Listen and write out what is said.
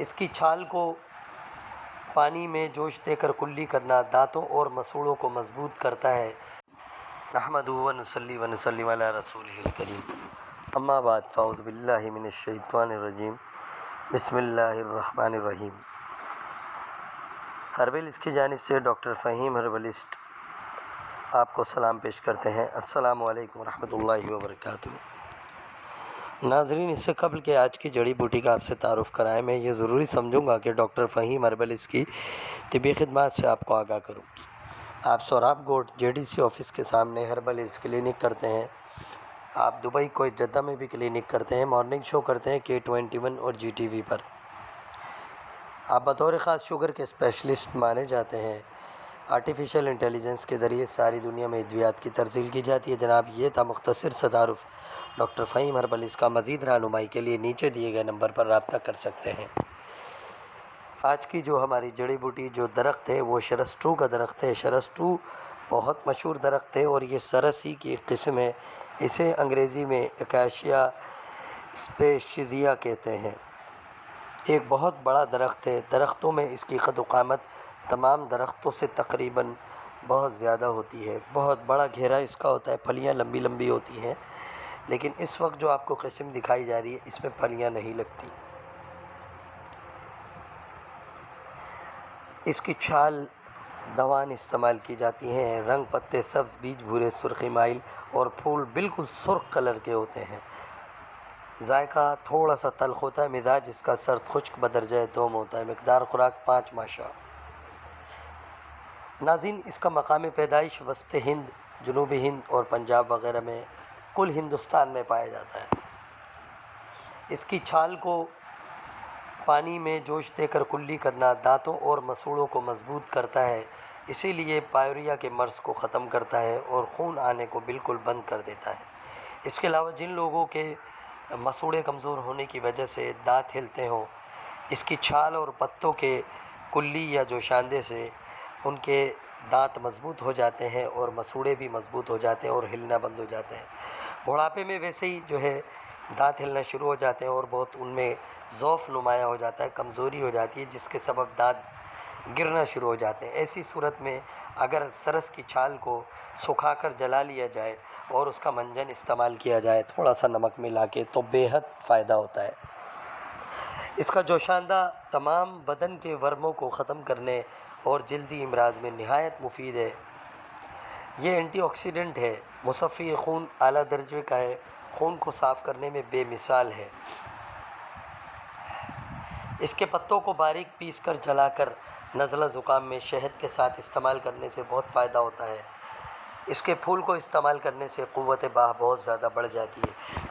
اس کی چھال کو پانی میں جوش دے کر کلی کرنا دانتوں اور مسوڑوں کو مضبوط کرتا ہے۔ نحمدہ و نصلی و نسلم علی رسولہ الکریم، اما بعد، فاعوذ باللہ من الشیطان الرجیم، بسم اللہ الرحمن الرحیم۔ ہربلز کی جانب سے ڈاکٹر فہیم ہربلسٹ آپ کو سلام پیش کرتے ہیں۔ السلام علیکم ورحمۃ اللہ وبرکاتہ۔ ناظرین، اس سے قبل کہ آج کی جڑی بوٹی کا آپ سے تعارف کرائیں، میں یہ ضروری سمجھوں گا کہ ڈاکٹر فہیم ہربلسٹ کی طبی خدمات سے آپ کو آگاہ کروں۔ آپ سوراب گوٹ JDC آفس کے سامنے ہربلز کلینک کرتے ہیں۔ آپ دبئی کوئٹ جدہ میں بھی کلینک کرتے ہیں، مارننگ شو کرتے ہیں K21 اور GTV پر۔ آپ بطور خاص شوگر کے اسپیشلسٹ مانے جاتے ہیں۔ آرٹیفیشل انٹیلیجنس کے ذریعے ساری دنیا میں ادویات کی ترسیل کی جاتی ہے۔ جناب، یہ تھا مختصر سا تعارف ڈاکٹر فہیم ہربلسٹ کا۔ مزید رہنمائی کے لیے نیچے دیے گئے نمبر پر رابطہ کر سکتے ہیں۔ آج کی جو ہماری جڑی بوٹی جو درخت ہے وہ شرسٹو کا درخت ہے۔ شرسٹو بہت مشہور درخت ہے اور یہ سرس ہی کی ایک قسم ہے۔ اسے انگریزی میں اکاشیا اسپیشیزیا کہتے ہیں۔ ایک بہت بڑا درخت ہے۔ درختوں میں اس کی قد و قامت تمام درختوں سے تقریباً بہت زیادہ ہوتی ہے۔ بہت بڑا گھیرا اس کا ہوتا ہے، پھلیاں لمبی لمبی ہوتی ہیں، لیکن اس وقت جو آپ کو قسم دکھائی جا رہی ہے اس میں پھلیاں نہیں لگتی۔ اس کی چھال دوان استعمال کی جاتی ہیں۔ رنگ پتے سبز، بیج بھورے، سرخی مائل اور پھول بالکل سرخ کلر کے ہوتے ہیں۔ ذائقہ تھوڑا سا تلخ ہوتا ہے۔ مزاج اس کا سرد خشک بدرجہ دوم ہوتا ہے۔ مقدار خوراک 5 ماشا۔ ناظرین، اس کا مقام پیدائش وسط ہند، جنوبی ہند اور پنجاب وغیرہ میں کل ہندوستان میں پایا جاتا ہے۔ اس کی چھال کو پانی میں جوش دے کر کلی کرنا دانتوں اور مسوڑوں کو مضبوط کرتا ہے، اسی لیے پائوریا کے مرض کو ختم کرتا ہے اور خون آنے کو بالکل بند کر دیتا ہے۔ اس کے علاوہ جن لوگوں کے مسوڑے کمزور ہونے کی وجہ سے دانت ہلتے ہوں، اس کی چھال اور پتوں کے کلی یا جوشاندے سے ان کے دانت مضبوط ہو جاتے ہیں اور مسوڑے بھی مضبوط ہو جاتے ہیں اور ہلنا بند ہو جاتے ہیں۔ بڑھاپے میں ویسے ہی جو ہے دانت ہلنا شروع ہو جاتے ہیں اور بہت ان میں ضعف نمایاں ہو جاتا ہے، کمزوری ہو جاتی ہے، جس کے سبب دانت گرنا شروع ہو جاتے ہیں۔ ایسی صورت میں اگر سرس کی چھال کو سکھا کر جلا لیا جائے اور اس کا منجن استعمال کیا جائے تھوڑا سا نمک ملا کے، تو بے حد فائدہ ہوتا ہے۔ اس کا جوشاندہ تمام بدن کے ورموں کو ختم کرنے اور جلدی امراض میں نہایت مفید ہے۔ یہ اینٹی آکسیڈنٹ ہے، مصفی خون اعلیٰ درجے کا ہے، خون کو صاف کرنے میں بے مثال ہے۔ اس کے پتوں کو باریک پیس کر جلا کر نزلہ زکام میں شہد کے ساتھ استعمال کرنے سے بہت فائدہ ہوتا ہے۔ اس کے پھول کو استعمال کرنے سے قوت بہ بہت زیادہ بڑھ جاتی ہے۔